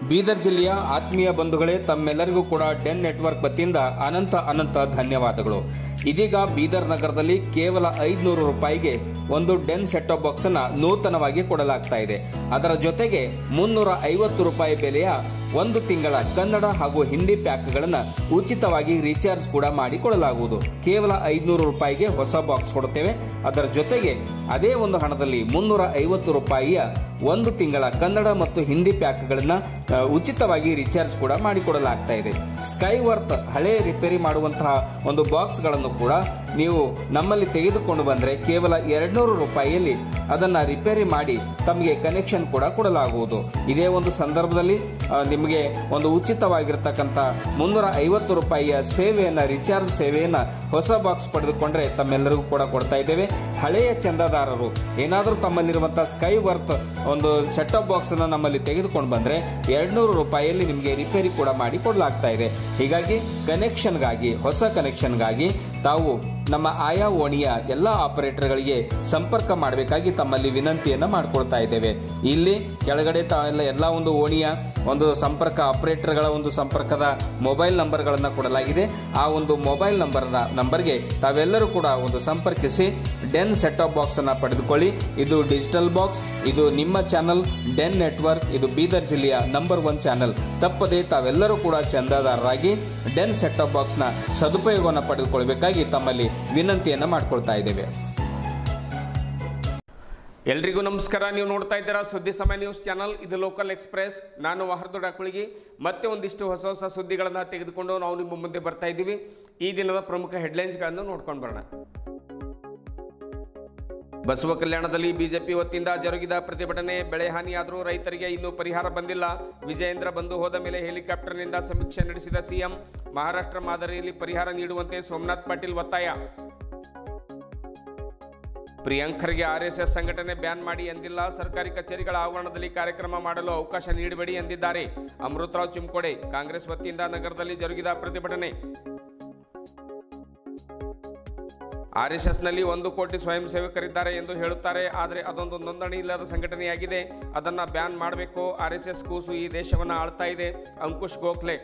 ಬೀದರ್ ಜಿಲ್ಲೆಯ ಆತ್ಮೀಯ ಬಂಧುಗಳೇ, ತಮ್ಮೆಲ್ಲರಿಗೂ ಕೂಡ ಡೆನ್ ನೆಟ್ವರ್ಕ್ ವತಿಯಿಂದ ಅನಂತ ಧನ್ಯವಾದಗಳು. ಇದೀಗ ಬೀದರ್ ನಗರದಲ್ಲಿ ಕೇವಲ 500 ರೂಪಾಯಿಗೆ ಒಂದು ಡೆನ್ ಸೆಟ್ ಟಾಪ್ ಬಾಕ್ಸ್ ಅನ್ನ ನೂತನವಾಗಿ ಕೊಡಲಾಗ್ತಾ ಇದೆ. ಅದರ ಜೊತೆಗೆ 350 ರೂಪಾಯಿ ಬೆಲೆಯ 1 ತಿಂಗಳ ಕನ್ನಡ ಹಾಗೂ ಹಿಂದಿ ಪ್ಯಾಕ್ಗಳನ್ನು ಉಚಿತವಾಗಿ ರೀಚಾರ್ಜ್ ಕೂಡ ಮಾಡಿಕೊಡಲಾಗುವುದು. ಕೇವಲ 500 ರೂಪಾಯಿಗೆ ಹೊಸ ಬಾಕ್ಸ್ ಕೊಡುತ್ತೇವೆ. ಅದರ ಜೊತೆಗೆ ಅದೇ ಒಂದು ಹಣದಲ್ಲಿ 350 ರೂಪಾಯಿಯ 1 ತಿಂಗಳ ಕನ್ನಡ ಮತ್ತು ಹಿಂದಿ ಪ್ಯಾಕ್ಗಳನ್ನು ಉಚಿತವಾಗಿ ರೀಚಾರ್ಜ್ ಕೂಡ ಮಾಡಿಕೊಡಲಾಗ್ತಾ ಇದೆ. ಸ್ಕೈ ವರ್ತ್ ಹಳೆ ರಿಪೇರಿ ಮಾಡುವಂತಹ ಒಂದು ಬಾಕ್ಸ್ಗಳನ್ನು ಕೂಡ ನೀವು ನಮ್ಮಲ್ಲಿ ತೆಗೆದುಕೊಂಡು ಬಂದರೆ ಕೇವಲ 200 ರೂಪಾಯಿಯಲ್ಲಿ ಅದನ್ನ ರಿಪೇರಿ ಮಾಡಿ ತಮಗೆ ಕನೆಕ್ಷನ್ ಕೂಡ ಕೊಡಲಾಗುವುದು. ಇದೇ ಒಂದು ಸಂದರ್ಭದಲ್ಲಿ ನಿಮಗೆ ಒಂದು ಉಚಿತವಾಗಿರ್ತಕ್ಕಂಥ 350 ರೂಪಾಯಿಯ ಸೇವೆಯನ್ನ, ರಿಚಾರ್ಜ್ ಸೇವೆಯನ್ನ ಹೊಸ ಬಾಕ್ಸ್ ಪಡೆದುಕೊಂಡ್ರೆ ತಮ್ಮೆಲ್ಲರಿಗೂ ಕೂಡ ಕೊಡ್ತಾ ಇದ್ದೇವೆ. ಹಳೆಯ ಚಂದಾದಾರರು ಏನಾದರೂ ತಮ್ಮಲ್ಲಿರುವಂತಹ ಸ್ಕೈ ವರ್ತ್ ಒಂದು ಸೆಟ್ ಟಾಪ್ ಬಾಕ್ಸ್ ಅನ್ನು ನಮ್ಮಲ್ಲಿ ತೆಗೆದುಕೊಂಡು ಬಂದ್ರೆ 200 ರೂಪಾಯಿಯಲ್ಲಿ ನಿಮಗೆ ರಿಪೇರಿ ಕೂಡ ಮಾಡಿ ಕೊಡಲಾಗ್ತಾ ಇದೆ. ಹೀಗಾಗಿ ಕನೆಕ್ಷನ್ಗಾಗಿ, ಹೊಸ ಕನೆಕ್ಷನ್ಗಾಗಿ ತಾವು ನಮ್ಮ ಆಯಾ ಓಣಿಯ ಎಲ್ಲ ಆಪರೇಟರ್ಗಳಿಗೆ ಸಂಪರ್ಕ ಮಾಡಬೇಕಾಗಿ ತಮ್ಮಲ್ಲಿ ವಿನಂತಿಯನ್ನು ಮಾಡಿಕೊಳ್ತಾ ಇದ್ದೇವೆ. ಇಲ್ಲಿ ಕೆಳಗಡೆ ತಾವೆಲ್ಲ ಎಲ್ಲ ಒಂದು ಓಣಿಯ ಒಂದು ಸಂಪರ್ಕ ಆಪರೇಟರ್ಗಳ ಒಂದು ಸಂಪರ್ಕದ ಮೊಬೈಲ್ ನಂಬರ್ಗಳನ್ನು ಕೊಡಲಾಗಿದೆ. ಆ ಒಂದು ಮೊಬೈಲ್ ನಂಬರ್ಗೆ ತಾವೆಲ್ಲರೂ ಕೂಡ ಒಂದು ಸಂಪರ್ಕಿಸಿ ಡೆನ್ ಸೆಟ್ ಟಾಪ್ ಬಾಕ್ಸ್ ಅನ್ನ ಪಡೆದುಕೊಳ್ಳಿ. ಇದು ಡಿಜಿಟಲ್ ಬಾಕ್ಸ್, ಇದು ನಿಮ್ಮ ಚಾನಲ್ ಡೆನ್ ನೆಟ್ವರ್ಕ್, ಇದು ಬೀದರ್ ಜಿಲ್ಲೆಯ ನಂಬರ್ 1 ಚಾನಲ್. ತಪ್ಪದೆ ತಾವೆಲ್ಲರೂ ಕೂಡ ಚಂದಾದಾರರಾಗಿ ಡೆನ್ ಸೆಟ್ ಟಾಪ್ ಬಾಕ್ಸ್ ನ ಸದುಪಯೋಗವನ್ನು ಪಡೆದುಕೊಳ್ಳಬೇಕಾಗಿ ತಮ್ಮಲ್ಲಿ ವಿನಂತಿಯನ್ನು ಮಾಡಿಕೊಳ್ತಾ ಇದ್ದೇವೆ. ಎಲ್ರಿಗೂ ನಮಸ್ಕಾರ. ನೀವು ನೋಡ್ತಾ ಇದ್ದೀರಾ ಸುದ್ದಿ ಸಮಯ ನ್ಯೂಸ್ ಚಾನಲ್. ಇದು ಲೋಕಲ್ ಎಕ್ಸ್ಪ್ರೆಸ್. ನಾನು ವಹರ್ದು ಡಾಕುಳಿಗಿ. ಮತ್ತೆ ಒಂದಿಷ್ಟು ಹೊಸ ಸುದ್ದಿಗಳನ್ನು ತೆಗೆದುಕೊಂಡು ನಾವು ನಿಮ್ಮ ಮುಂದೆ ಬರ್ತಾ ಇದ್ದೀವಿ. ಈ ದಿನದ ಪ್ರಮುಖ ಹೆಡ್ಲೈನ್ಸ್ಗಳನ್ನು ನೋಡ್ಕೊಂಡು ಬರೋಣ. ಬಸವ ಕಲ್ಯಾಣದಲ್ಲಿ ಬಿಜೆಪಿ ವತಿಯಿಂದ ಜರುಗಿದ ಪ್ರತಿಭಟನೆ. ಬೆಳೆ ಹಾನಿಯಾದರೂ ರೈತರಿಗೆ ಇನ್ನೂ ಪರಿಹಾರ ಬಂದಿಲ್ಲ. ವಿಜಯೇಂದ್ರ ಬಂದು ಹೋದ ಮೇಲೆ ಹೆಲಿಕಾಪ್ಟರ್ನಿಂದ ಸಮೀಕ್ಷೆ ನಡೆಸಿದ ಸಿಎಂ. ಮಹಾರಾಷ್ಟ್ರ ಮಾದರಿಯಲ್ಲಿ ಪರಿಹಾರ ನೀಡುವಂತೆ ಸೋಮನಾಥ್ ಪಾಟೀಲ್ ಒತ್ತಾಯ. ಪ್ರಿಯಾಂಕ್ ಖರ್ಗೆ ಆರ್ಎಸ್ಎಸ್ ಸಂಘಟನೆ ಬ್ಯಾನ್ ಮಾಡಿ ಎಂದಿಲ್ಲ. ಸರ್ಕಾರಿ ಕಚೇರಿಗಳ ಆವರಣದಲ್ಲಿ ಕಾರ್ಯಕ್ರಮ ಮಾಡಲು ಅವಕಾಶ ನೀಡಬೇಡಿ ಎಂದಿದ್ದಾರೆ. ಅಮೃತರಾವ್ ಚಿಮ್ಕೋಡೆ. ಕಾಂಗ್ರೆಸ್ ವತಿಯಿಂದ ನಗರದಲ್ಲಿ ಜರುಗಿದ ಪ್ರತಿಭಟನೆ. ಆರ್ಎಸ್ಎಸ್ನಲ್ಲಿ 1 ಕೋಟಿ ಸ್ವಯಂ ಸೇವಕರಿದ್ದಾರೆ ಎಂದು ಹೇಳುತ್ತಾರೆ. ಆದರೆ ಅದೊಂದು ನೋಂದಣಿ ಇಲ್ಲದ ಸಂಘಟನೆಯಾಗಿದೆ. ಅದನ್ನು ಬ್ಯಾನ್ ಮಾಡಬೇಕು. ಆರ್ಎಸ್ಎಸ್ ಕೂಸು ಈ ದೇಶವನ್ನು ಆಳ್ತಾ ಇದೆ. ಅಂಕುಶ್ ಗೋಖಲೆ.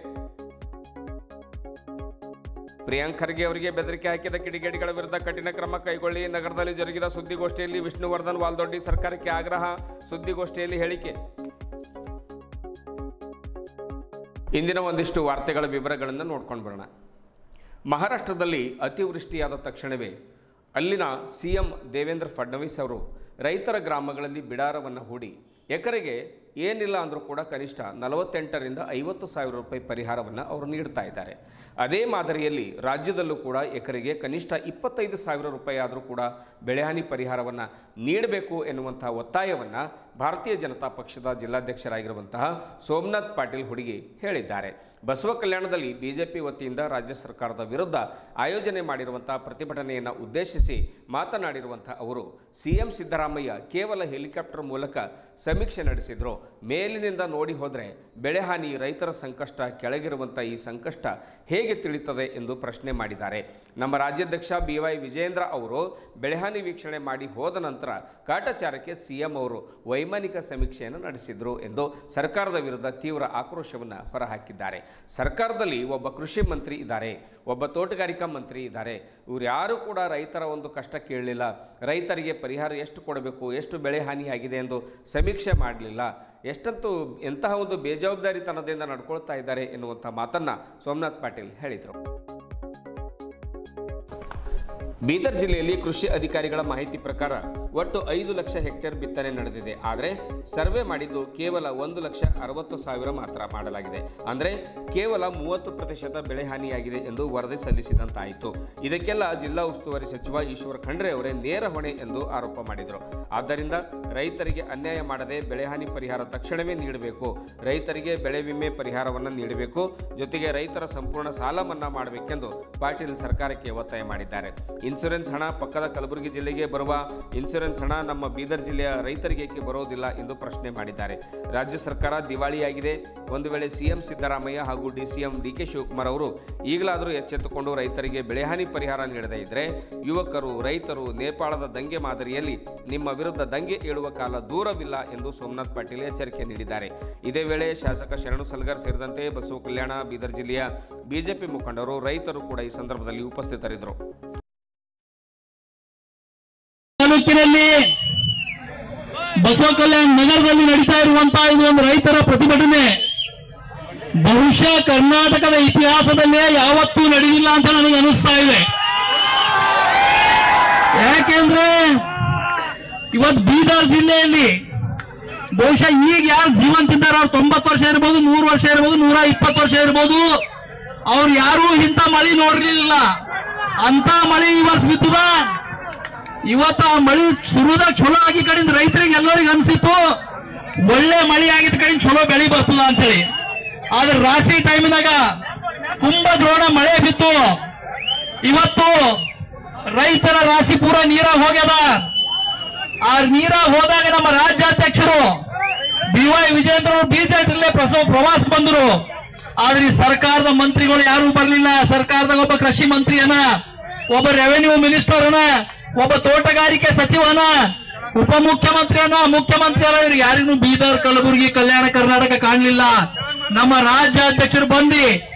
ಪ್ರಿಯಾಂಕ್ ಖರ್ಗೆ ಅವರಿಗೆ ಬೆದರಿಕೆ ಹಾಕಿದ ಕಿಡಿಗೇಡಿಗಳ ವಿರುದ್ಧ ಕಠಿಣ ಕ್ರಮ ಕೈಗೊಳ್ಳಿ. ನಗರದಲ್ಲಿ ಜರುಗಿದ ಸುದ್ದಿಗೋಷ್ಠಿಯಲ್ಲಿ ವಿಷ್ಣುವರ್ಧನ್ ವಾಲ್ದೊಡ್ಡಿ ಸರ್ಕಾರಕ್ಕೆ ಆಗ್ರಹ. ಸುದ್ದಿಗೋಷ್ಠಿಯಲ್ಲಿ ಹೇಳಿಕೆ. ಇಂದಿನ ಒಂದಿಷ್ಟು ವಾರ್ತೆಗಳ ವಿವರಗಳನ್ನು ನೋಡ್ಕೊಂಡು ಬರೋಣ. ಮಹಾರಾಷ್ಟ್ರದಲ್ಲಿ ಅತಿವೃಷ್ಟಿಯಾದ ತಕ್ಷಣವೇ ಅಲ್ಲಿನ ಸಿಎಂ ದೇವೇಂದ್ರ ಫಡ್ನವೀಸ್ ಅವರು ರೈತರ ಗ್ರಾಮಗಳಲ್ಲಿ ಬಿಡಾರವನ್ನು ಹೂಡಿ ಎಕರೆಗೆ ಏನಿಲ್ಲ ಅಂದರೂ ಕೂಡ ಕನಿಷ್ಠ 48,000 ರಿಂದ 50,000 ರೂಪಾಯಿ ಪರಿಹಾರವನ್ನು ಅವರು ನೀಡ್ತಾ ಇದ್ದಾರೆ. ಅದೇ ಮಾದರಿಯಲ್ಲಿ ರಾಜ್ಯದಲ್ಲೂ ಕೂಡ ಎಕರೆಗೆ ಕನಿಷ್ಠ 25,000 ರೂಪಾಯಿ ಆದರೂ ಕೂಡ ಬೆಳೆಹಾನಿ ಪರಿಹಾರವನ್ನು ನೀಡಬೇಕು ಎನ್ನುವಂತಹ ಒತ್ತಾಯವನ್ನು ಭಾರತೀಯ ಜನತಾ ಪಕ್ಷದ ಜಿಲ್ಲಾಧ್ಯಕ್ಷರಾಗಿರುವಂತಹ ಸೋಮನಾಥ್ ಪಾಟೀಲ್ ಹುಡುಗಿ ಹೇಳಿದ್ದಾರೆ. ಬಸವ ಕಲ್ಯಾಣದಲ್ಲಿ ಬಿಜೆಪಿ ವತಿಯಿಂದ ರಾಜ್ಯ ಸರ್ಕಾರದ ವಿರುದ್ಧ ಆಯೋಜನೆ ಮಾಡಿರುವಂತಹ ಪ್ರತಿಭಟನೆಯನ್ನು ಉದ್ದೇಶಿಸಿ ಮಾತನಾಡಿರುವಂತಹ ಅವರು, ಸಿಎಂ ಸಿದ್ದರಾಮಯ್ಯ ಕೇವಲ ಹೆಲಿಕಾಪ್ಟರ್ ಮೂಲಕ ಸಮೀಕ್ಷೆ ನಡೆಸಿದ್ರು. ಮೇಲಿನಿಂದ ನೋಡಿ ಹೋದರೆ ಬೆಳೆಹಾನಿ, ರೈತರ ಸಂಕಷ್ಟ, ಕೆಳಗಿರುವಂಥ ಈ ಸಂಕಷ್ಟ ಹೇಗೆ ತಿಳಿಯುತ್ತದೆ ಎಂದು ಪ್ರಶ್ನೆ ಮಾಡಿದ್ದಾರೆ. ನಮ್ಮ ರಾಜ್ಯಾಧ್ಯಕ್ಷ BY ವಿಜಯೇಂದ್ರ ಅವರು ಬೆಳೆಹಾನಿ ವೀಕ್ಷಣೆ ಮಾಡಿ ಹೋದ ನಂತರ ಕಾಟಾಚಾರಕ್ಕೆ ಸಿಎಂ ಅವರು ವೈಮಾನಿಕ ಸಮೀಕ್ಷೆಯನ್ನು ನಡೆಸಿದ್ರು ಎಂದು ಸರ್ಕಾರದ ವಿರುದ್ಧ ತೀವ್ರ ಆಕ್ರೋಶವನ್ನು ಹೊರಹಾಕಿದ್ದಾರೆ. ಸರ್ಕಾರದಲ್ಲಿ ಒಬ್ಬ ಕೃಷಿ ಮಂತ್ರಿ ಇದ್ದಾರೆ, ಒಬ್ಬ ತೋಟಗಾರಿಕಾ ಮಂತ್ರಿ ಇದ್ದಾರೆ. ಇವರು ಯಾರು ಕೂಡ ರೈತರ ಒಂದು ಕಷ್ಟ ಕೇಳಲಿಲ್ಲ. ರೈತರಿಗೆ ಪರಿಹಾರ ಎಷ್ಟು ಕೊಡಬೇಕು, ಎಷ್ಟು ಬೆಳೆ ಹಾನಿಯಾಗಿದೆ ಎಂದು ಸಮೀಕ್ಷೆ ಮಾಡಲಿಲ್ಲ. ಎಷ್ಟಂತೂ ಎಂತಹ ಒಂದು ಬೇಜವಾಬ್ದಾರಿತನದಿಂದ ನಡ್ಕೊಳ್ತಾ ಇದ್ದಾರೆ ಎನ್ನುವಂಥ ಮಾತನ್ನು ಸೋಮನಾಥ್ ಪಾಟೀಲ್ ಹೇಳಿದರು. ಬೀದರ್ ಜಿಲ್ಲೆಯಲ್ಲಿ ಕೃಷಿ ಅಧಿಕಾರಿಗಳ ಮಾಹಿತಿ ಪ್ರಕಾರ ಒಟ್ಟು 5 ಲಕ್ಷ ಹೆಕ್ಟೇರ್ ಬಿತ್ತನೆ ನಡೆದಿದೆ. ಆದರೆ ಸರ್ವೆ ಮಾಡಿದ್ದು ಕೇವಲ 1,60,000 ಮಾತ್ರ ಮಾಡಲಾಗಿದೆ. ಅಂದರೆ ಕೇವಲ 30% ಬೆಳೆ ಹಾನಿಯಾಗಿದೆ ಎಂದು ವರದಿ ಸಲ್ಲಿಸಿದಂತಾಯಿತು. ಇದಕ್ಕೆಲ್ಲ ಜಿಲ್ಲಾ ಉಸ್ತುವಾರಿ ಸಚಿವ ಈಶ್ವರ್ ಖಂಡ್ರೆ ಅವರೇ ನೇರ ಹೊಣೆ ಎಂದು ಆರೋಪ ಮಾಡಿದರು. ಆದ್ದರಿಂದ ರೈತರಿಗೆ ಅನ್ಯಾಯ ಮಾಡದೆ ಬೆಳೆಹಾನಿ ಪರಿಹಾರ ತಕ್ಷಣವೇ ನೀಡಬೇಕು. ರೈತರಿಗೆ ಬೆಳೆ ವಿಮೆ ಪರಿಹಾರವನ್ನು ನೀಡಬೇಕು. ಜೊತೆಗೆ ರೈತರ ಸಂಪೂರ್ಣ ಸಾಲ ಮನ್ನಾ ಮಾಡಬೇಕೆಂದು ಪಾಟೀಲ್ ಸರ್ಕಾರಕ್ಕೆ ಒತ್ತಾಯ ಮಾಡಿದ್ದಾರೆ. ಇನ್ಶೂರೆನ್ಸ್ ಹಣ ಪಕ್ಕದ ಕಲಬುರಗಿ ಜಿಲ್ಲೆಗೆ ಬರುವ ಇನ್ಶೂರೆನ್ಸ್ ಇನ್ಶೂರೆನ್ಸ್ ಹಣ ನಮ್ಮ ಬೀದರ್ ಜಿಲ್ಲೆಯ ರೈತರಿಗೆ ಏಕೆ ಬರೋದಿಲ್ಲ ಎಂದು ಪ್ರಶ್ನೆ ಮಾಡಿದ್ದಾರೆ. ರಾಜ್ಯ ಸರ್ಕಾರ ದಿವಾಳಿಯಾಗಿದೆ. ಒಂದು ವೇಳೆ ಸಿಎಂ ಸಿದ್ದರಾಮಯ್ಯ ಹಾಗೂ ಡಿಸಿಎಂ ಡಿಕೆ ಶಿವಕುಮಾರ್ ಅವರು ಈಗಲಾದರೂ ಎಚ್ಚೆತ್ತುಕೊಂಡು ರೈತರಿಗೆ ಬೆಳೆಹಾನಿ ಪರಿಹಾರ ನೀಡದೇ ಇದ್ದರೆ ಯುವಕರು ರೈತರು ನೇಪಾಳದ ದಂಗೆ ಮಾದರಿಯಲ್ಲಿ ನಿಮ್ಮ ವಿರುದ್ಧ ದಂಗೆ ಏಳುವ ಕಾಲ ದೂರವಿಲ್ಲ ಎಂದು ಸೋಮನಾಥ್ ಪಾಟೀಲ್ ಎಚ್ಚರಿಕೆ ನೀಡಿದ್ದಾರೆ. ಇದೇ ವೇಳೆ ಶಾಸಕ ಶರಣು ಸಲಗರ್ ಸೇರಿದಂತೆ ಬಸವ ಕಲ್ಯಾಣ ಬೀದರ್ ಜಿಲ್ಲೆಯ ಬಿಜೆಪಿ ಮುಖಂಡರು ರೈತರು ಕೂಡ ಈ ಸಂದರ್ಭದಲ್ಲಿ ಉಪಸ್ಥಿತರಿದ್ದರು. ತಾಲೂಕಿನಲ್ಲಿ ಬಸವ ಕಲ್ಯಾಣ ನಗರದಲ್ಲಿ ನಡೀತಾ ಇರುವಂತಹ ಇದು ಒಂದು ರೈತರ ಪ್ರತಿಭಟನೆ ಬಹುಶಃ ಕರ್ನಾಟಕದ ಇತಿಹಾಸದಲ್ಲೇ ಯಾವತ್ತೂ ನಡೆದಿಲ್ಲ ಅಂತ ನನಗೆ ಅನಿಸ್ತಾ ಇದೆ. ಯಾಕೆಂದ್ರೆ ಇವತ್ತು ಬೀದರ್ ಜಿಲ್ಲೆಯಲ್ಲಿ ಬಹುಶಃ ಈಗ ಯಾರು ಜೀವಂತಿದ್ದಾರೆ ಅವ್ರು 90 ವರ್ಷ ಇರ್ಬೋದು, 100 ವರ್ಷ ಇರ್ಬೋದು, 120 ವರ್ಷ ಇರ್ಬೋದು, ಅವ್ರು ಯಾರು ಇಂಥ ಮಳಿ ನೋಡಿರ್ಲಿಲ್ಲ. ಅಂತ ಮಳಿ ಈ ವರ್ಷ ಬಿತ್ತದ. ಇವತ್ತು ಆ ಮಳಿ ಶುರುದಾಗ ಚಲೋ ಆಗಿ ಕಡೆಯಿಂದ ರೈತರಿಗೆ ಎಲ್ಲರಿಗೂ ಅನ್ಸಿತ್ತು ಒಳ್ಳೆ ಮಳಿ ಆಗಿದ್ದ ಕಡೆ ಚಲೋ ಬೆಳಿ ಬರ್ತದ ಅಂತೇಳಿ. ಆದ್ರೆ ರಾಶಿ ಟೈಮಿನಾಗ ಕುಂಭ ಜೋಳ ಮಳೆ ಬಿತ್ತು. ಇವತ್ತು ರೈತರ ರಾಶಿ ಪೂರ ನೀರಾಗ ಹೋಗ್ಯದ. ಆ ನೀರಾಗ ಹೋದಾಗ ನಮ್ಮ ರಾಜ್ಯಾಧ್ಯಕ್ಷರು BY ವಿಜೇಂದ್ರ ಅವರು ಬಿಜೆಪಿಯಲ್ಲೇ ಪ್ರವಾಸ ಬಂದರು. ಆದ್ರೆ ಈ ಸರ್ಕಾರದ ಮಂತ್ರಿಗಳು ಯಾರು ಬರಲಿಲ್ಲ. ಸರ್ಕಾರದಾಗ ಒಬ್ಬ ಕೃಷಿ ಮಂತ್ರಿ ಅನ, ಒಬ್ಬ ರೆವೆನ್ಯೂ ಮಿನಿಸ್ಟರ್ ಅನ, ಒಬ್ಬ ತೋಟಗಾರಿಕೆ ಸಚಿವನ, ಉಪಮುಖ್ಯಮಂತ್ರಿ ಅನ, ಮುಖ್ಯಮಂತ್ರಿ ಅನ, ಇವ್ರು ಯಾರಿಗೂ ಬೀದರ್ ಕಲಬುರಗಿ ಕಲ್ಯಾಣ ಕರ್ನಾಟಕ ಕಾಣಲಿಲ್ಲ. ನಮ್ಮ ರಾಜ್ಯಾಧ್ಯಕ್ಷರು ಬಂದು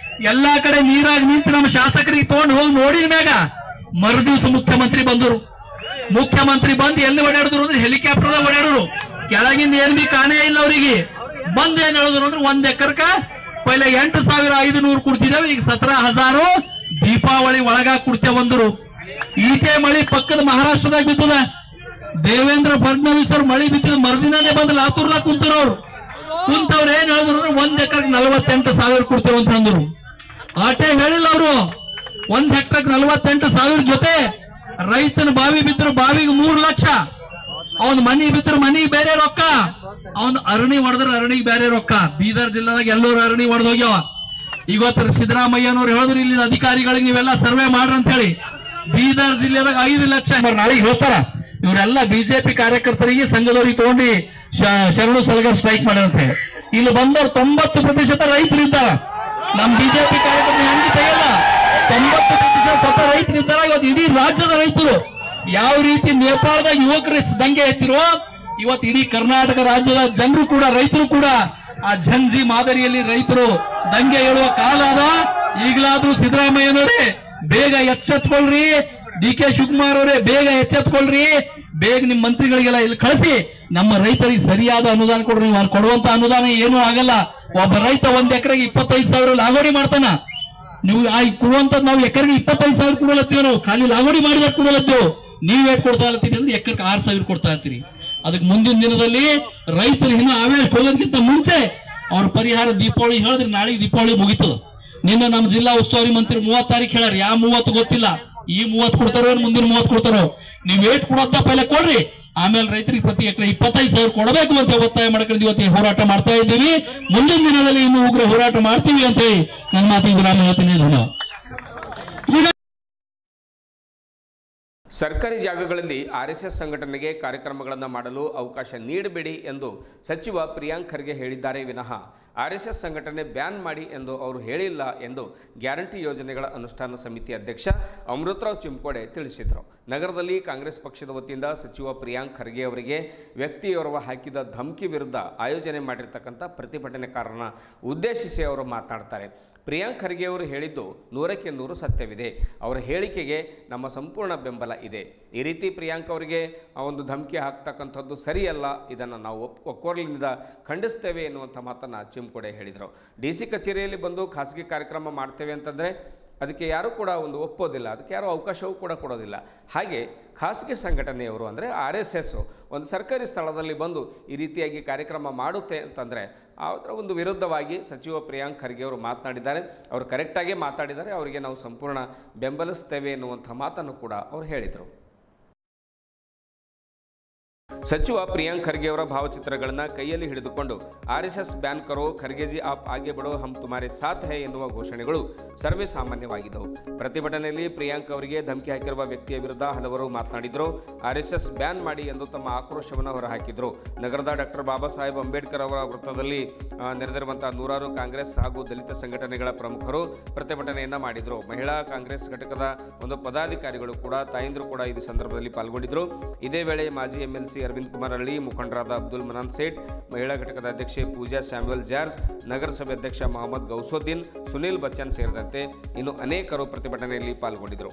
ಎಲ್ಲಾ ಕಡೆ ನೀರಾಗಿ ನಿಂತು ನಮ್ಮ ಶಾಸಕರಿಗೆ ತಗೊಂಡು ಹೋಗಿ ನೋಡಿದ ಮ್ಯಾಗ ಮರುದಿವ್ಸ ಮುಖ್ಯಮಂತ್ರಿ ಬಂದರು. ಮುಖ್ಯಮಂತ್ರಿ ಬಂದು ಎಲ್ಲಿ ಓಡಾಡಿದ್ರು ಅಂದ್ರೆ ಹೆಲಿಕಾಪ್ಟರ್ ಓಡಾಡೋರು. ಕೆಳಗಿಂದ ಏನ್ ಬಿ ಕಾಣೇ ಇಲ್ಲ ಅವರಿಗೆ. ಬಂದ್ ಏನ್ ಹೇಳಿದ್ರು ಅಂದ್ರೆ 1 ಎಕರ್ಕ ಪೈಲ 8,500 ಕೊಡ್ತಿದ್ದೇವೆ, ಈಗ 17,000 ದೀಪಾವಳಿ ಒಳಗ ಕೊಡ್ತೇವೆ ಬಂದರು. ಈಟೆ ಮಳಿ ಪಕ್ಕದ ಮಹಾರಾಷ್ಟ್ರದಾಗ ಬಿದ್ದದ. ದೇವೇಂದ್ರ ಫಡ್ನವೀಸ್ ಅವ್ರು ಮಳಿ ಬಿತ್ತಿದ ಮರುದಿನೇ ಬಂದು ಲಾತೂರ್ಲ ಕುಂತವ್ರು. ಕುಂತವ್ರು ಏನ್ ಹೇಳಿದ್ರು ಅಂದ್ರೆ 1 ಎಕರ್ಗೆ 48,000 ಕೊಡ್ತೇವೆ ಅಂತ ಅಂದ್ರು. ಆಟೆ ಹೇಳಿಲ್ಲ ಅವರು. 1 ಹೆಕ್ಟರ್ಗೆ 48,000 ಜೊತೆ ರೈತನ ಬಾವಿ ಬಿದ್ರು ಬಾವಿಗೆ 3 ಲಕ್ಷ, ಅವನ್ ಮನಿ ಬಿದ್ರು ಮನಿಗೆ ಬೇರೆ ರೊಕ್ಕ, ಅವನ್ ಅರಣಿ ಹೊಡೆದ್ರ ಅರಣಿಗೆ ಬೇರೆ ರೊಕ್ಕ. ಬೀದರ್ ಜಿಲ್ಲಾದಾಗ ಎಲ್ಲರೂ ಅರಣಿ ಹೊಡೆದೋಗ್ಯಾವ. ಇವತ್ತು ಸಿದ್ದರಾಮಯ್ಯನವ್ರು ಹೇಳಿದ್ರು ಇಲ್ಲಿನ ಅಧಿಕಾರಿಗಳಿಗೆ ನೀವೆಲ್ಲ ಸರ್ವೆ ಮಾಡ್ರಿ ಅಂತ ಹೇಳಿ. ಬೀದರ್ ಜಿಲ್ಲೆದಾಗ 5 ಲಕ್ಷ ನಾಳೆಗೆ ಹೇಳ್ತಾರ. ಇವರೆಲ್ಲ ಬಿಜೆಪಿ ಕಾರ್ಯಕರ್ತರಿಗೆ ಸಂಘದವರಿಗೆ ತಗೊಂಡು ಶರಣು ಸಲಗರ್ ಸ್ಟ್ರೈಕ್ ಮಾಡ್ಯಾರಂತೆ. ಇಲ್ಲಿ ಬಂದವ್ರು 90% ರೈತರಿದ್ದಾರ. ನಮ್ ಬಿಜೆಪಿ ಕಾರ್ಯಕರ್ತರು ಹೆಂಗೆ ತೆಗೆಯಲ್ಲ, 90% ರೈತರಿದ್ದಾರ. ಇವತ್ತು ಇಡೀ ರಾಜ್ಯದ ರೈತರು ಯಾವ ರೀತಿ ನೇಪಾಳದ ಯುವಕರು ದಂಗೆ ಎತ್ತಿರೋ, ಇವತ್ತು ಇಡೀ ಕರ್ನಾಟಕ ರಾಜ್ಯದ ಜನರು ಕೂಡ ರೈತರು ಕೂಡ ಆ ಝಂಜಿ ಮಾದರಿಯಲ್ಲಿ ರೈತರು ದಂಗೆ ಏಳುವ ಕಾಲ ಅದ. ಈಗಲಾದ್ರೂ ಸಿದ್ದರಾಮಯ್ಯನವರೇ ಬೇಗ ಎಚ್ಚೆತ್ಕೊಳ್ರಿ, ಡಿಕೆ ಶಿವಕುಮಾರ್ ಅವರೇ ಬೇಗ ಎಚ್ಚೆತ್ಕೊಳ್ರಿ, ಬೇಗ ನಿಮ್ ಮಂತ್ರಿಗಳಿಗೆಲ್ಲ ಇಲ್ಲಿ ಕಳಿಸಿ ನಮ್ಮ ರೈತರಿಗೆ ಸರಿಯಾದ ಅನುದಾನ ಕೊಡ್ರಿ. ನೀವು ಅಲ್ಲಿ ಕೊಡುವಂತ ಅನುದಾನ ಏನೂ ಆಗಲ್ಲ. ಒಬ್ಬ ರೈತ 1 ಎಕರೆಗೆ 25,000 ಲಾಗೋಡಿ ಮಾಡ್ತಾನ. ನೀವು ಕೊಡುವಂತದ್ದು ನಾವು ಎಕರೆಗೆ 25,000 ಕೊಡಲತ್ತೀವಿ. ನಾವು ಖಾಲಿ ಲಾಗೋಡಿ ಮಾಡಿದಾಗ ಕೊಡಲತ್ತೇವೆ. ನೀವ್ ಏಟ್ ಕೊಡ್ತಾ ಇರ್ತೀರಿ ಅಂದ್ರೆ ಎಕರೆಗೆ 6,000 ಕೊಡ್ತಾ ಇರ್ತೀರಿ. ಅದಕ್ಕೆ ಮುಂದಿನ ದಿನದಲ್ಲಿ ರೈತರು ಇನ್ನು ಆವೇಶ ಹೋಗೋದಕ್ಕಿಂತ ಮುಂಚೆ ಅವ್ರ ಪರಿಹಾರ ದೀಪಾವಳಿ ಹೇಳಿದ್ರೆ ನಾಳೆಗೆ ದೀಪಾವಳಿ ಮುಗಿತದ. ನಿನ್ನ ನಮ್ಮ ಜಿಲ್ಲಾ ಉಸ್ತುವಾರಿ ಮಂತ್ರಿ 30 ತಾರೀಕು ಹೇಳ್ಯಾರ. ಯಾವ 30 ಗೊತ್ತಿಲ್ಲ. ಈ 30 ಕೊಡ್ತಾರೋ ಮುಂದಿನ 30 ಕೊಡ್ತಾರೋ. ನೀವ್ ಏಟ್ ಕೊಡೋದ ಪೈಲೆ ಕೊಡ್ರಿ, ಆಮೇಲೆ ರೈತರಿಗೆ ಪ್ರತಿ ಎಕರೆ 25,000 ಕೊಡಬೇಕು ಅಂತ ಒತ್ತಾಯ ಮಾಡ್ಕೊಂಡು ಇವತ್ತು ಹೋರಾಟ ಮಾಡ್ತಾ ಇದ್ದೀವಿ. ಮುಂದಿನ ದಿನದಲ್ಲಿ ಇನ್ನು ಉಗ್ರ ಹೋರಾಟ ಮಾಡ್ತೀವಿ ಅಂತ ಹೇಳಿ ನನ್ನ ಮಾತಿಗೆ ನಾನು ಹೇಳ್ತೀನಿ. ಧನ್ಯವಾದ. ಸರ್ಕಾರಿ ಜಾಗಗಳಲ್ಲಿ RSS ಸಂಘಟನೆಗೆ ಕಾರ್ಯಕ್ರಮಗಳನ್ನು ಮಾಡಲು ಅವಕಾಶ ನೀಡಬೇಡಿ ಎಂದು ಸಚಿವ ಪ್ರಿಯಾಂಕ್ ಖರ್ಗೆ ಹೇಳಿದ್ದಾರೆ ವಿನಃ RSS ಸಂಘಟನೆ ಬ್ಯಾನ್ ಮಾಡಿ ಎಂದು ಅವರು ಹೇಳಿಲ್ಲ ಎಂದು ಗ್ಯಾರಂಟಿ ಯೋಜನೆಗಳ ಅನುಷ್ಠಾನ ಸಮಿತಿ ಅಧ್ಯಕ್ಷ ಅಮೃತರಾವ್ ಚಿಂಕೋಡೆ ತಿಳಿಸಿದರು. ನಗರದಲ್ಲಿ ಕಾಂಗ್ರೆಸ್ ಪಕ್ಷದ ವತಿಯಿಂದ ಸಚಿವ ಪ್ರಿಯಾಂಕ್ ಖರ್ಗೆ ಅವರಿಗೆ ವ್ಯಕ್ತಿಯೋರ್ವ ಹಾಕಿದ ಧಮಕಿ ವಿರುದ್ಧ ಆಯೋಜನೆ ಮಾಡಿರ್ತಕ್ಕಂಥ ಪ್ರತಿಭಟನೆಕಾರರನ್ನ ಉದ್ದೇಶಿಸಿ ಅವರು ಮಾತನಾಡ್ತಾರೆ. ಪ್ರಿಯಾಂಕ್ ಖರ್ಗೆ ಅವರು ಹೇಳಿದ್ದು 100ಕ್ಕೆ 100 ಸತ್ಯವಿದೆ. ಅವರ ಹೇಳಿಕೆಗೆ ನಮ್ಮ ಸಂಪೂರ್ಣ ಬೆಂಬಲ ಇದೆ. ಈ ರೀತಿ ಪ್ರಿಯಾಂಕ್ ಅವರಿಗೆ ಒಂದು ಧಮಕಿ ಹಾಕ್ತಕ್ಕಂಥದ್ದು ಸರಿಯಲ್ಲ, ಇದನ್ನು ನಾವು ಒಕ್ಕೊರಲಿನಿಂದ ಖಂಡಿಸ್ತೇವೆ ಎನ್ನುವಂಥ ಮಾತನ್ನು ಚಿಂಕೋಡೆ ಹೇಳಿದರು. DC ಕಚೇರಿಯಲ್ಲಿ ಬಂದು ಖಾಸಗಿ ಕಾರ್ಯಕ್ರಮ ಮಾಡ್ತೇವೆ ಅಂತಂದರೆ ಅದಕ್ಕೆ ಯಾರೂ ಕೂಡ ಒಂದು ಒಪ್ಪೋದಿಲ್ಲ, ಅದಕ್ಕೆ ಯಾರೂ ಅವಕಾಶವೂ ಕೂಡ ಕೊಡೋದಿಲ್ಲ. ಹಾಗೆ ಖಾಸಗಿ ಸಂಘಟನೆಯವರು ಅಂದರೆ RSS ಒಂದು ಸರ್ಕಾರಿ ಸ್ಥಳದಲ್ಲಿ ಬಂದು ಈ ರೀತಿಯಾಗಿ ಕಾರ್ಯಕ್ರಮ ಮಾಡುತ್ತೆ ಅಂತಂದರೆ ಅದರ ಒಂದು ವಿರುದ್ಧವಾಗಿ ಸಚಿವ ಪ್ರಿಯಾಂಕ್ ಖರ್ಗೆ ಅವರು ಮಾತನಾಡಿದ್ದಾರೆ. ಅವರು ಕರೆಕ್ಟಾಗಿ ಮಾತಾಡಿದ್ದಾರೆ. ಅವರಿಗೆ ನಾವು ಸಂಪೂರ್ಣ ಬೆಂಬಲಿಸ್ತೇವೆ ಎನ್ನುವಂಥ ಮಾತನ್ನು ಕೂಡ ಅವರು ಹೇಳಿದರು. ಸಚಿವ ಪ್ರಿಯಾಂಕ್ ಖರ್ಗೆ ಅವರ ಭಾವಚಿತ್ರಗಳನ್ನು ಕೈಯಲ್ಲಿ ಹಿಡಿದುಕೊಂಡು ಆರ್ಎಸ್ಎಸ್ ಬ್ಯಾನ್ ಕರೋ ಖರ್ಗೆಜಿ ಆಪ್ ಆಗೆ ಬಡೋ ಹಮ್ ತುಮಾರೆ ಸಾಥ್ ಹೈ ಎನ್ನುವ ಘೋಷಣೆಗಳು ಸರ್ವೇ ಸಾಮಾನ್ಯವಾಗಿದ್ದವು. ಪ್ರತಿಭಟನೆಯಲ್ಲಿ ಪ್ರಿಯಾಂಕ್ ಅವರಿಗೆ ಧಮಕಿ ಹಾಕಿರುವ ವ್ಯಕ್ತಿಯ ವಿರುದ್ಧ ಹಲವರು ಮಾತನಾಡಿದರು. ಆರ್ಎಸ್ಎಸ್ ಬ್ಯಾನ್ ಮಾಡಿ ಎಂದು ತಮ್ಮ ಆಕ್ರೋಶವನ್ನು ಹೊರಹಾಕಿದರು. ನಗರದ ಡಾಕ್ಟರ್ ಬಾಬಾ ಸಾಹೇಬ್ ಅಂಬೇಡ್ಕರ್ ಅವರ ವೃತ್ತದಲ್ಲಿ ನೆರೆದಿರುವಂತಹ ನೂರಾರು ಕಾಂಗ್ರೆಸ್ ಹಾಗೂ ದಲಿತ ಸಂಘಟನೆಗಳ ಪ್ರಮುಖರು ಪ್ರತಿಭಟನೆಯನ್ನ ಮಾಡಿದರು. ಮಹಿಳಾ ಕಾಂಗ್ರೆಸ್ ಘಟಕದ ಒಂದು ಪದಾಧಿಕಾರಿಗಳು ಕೂಡ ತಾಯಂದಿರು ಕೂಡ ಈ ಸಂದರ್ಭದಲ್ಲಿ ಪಾಲ್ಗೊಂಡಿದ್ದರು. ಇದೇ ವೇಳೆ ಮಾಜಿ ಎಂಎಲ್ಸಿ ಅರವಿಂದ್ ಕುಮಾರ್ ಹಳ್ಳಿ, ಮುಖಂಡರಾದ ಅಬ್ದುಲ್ ಮನಾನ್ ಸೇಠ್, ಮಹಿಳಾ ಘಟಕದ ಅಧ್ಯಕ್ಷೆ ಪೂಜಾ ಸ್ಯಾಮ್ಯುಯಲ್ ಜಾರ್ಜ್, ನಗರಸಭೆ ಅಧ್ಯಕ್ಷ ಮೊಹಮ್ಮದ್ ಗೌಸೋದ್ದೀನ್, ಸುನೀಲ್ ಬಚ್ಚನ್ ಸೇರಿದಂತೆ ಇನ್ನು ಅನೇಕರು ಪ್ರತಿಭಟನೆಯಲ್ಲಿ ಪಾಲ್ಗೊಂಡಿದ್ದರು.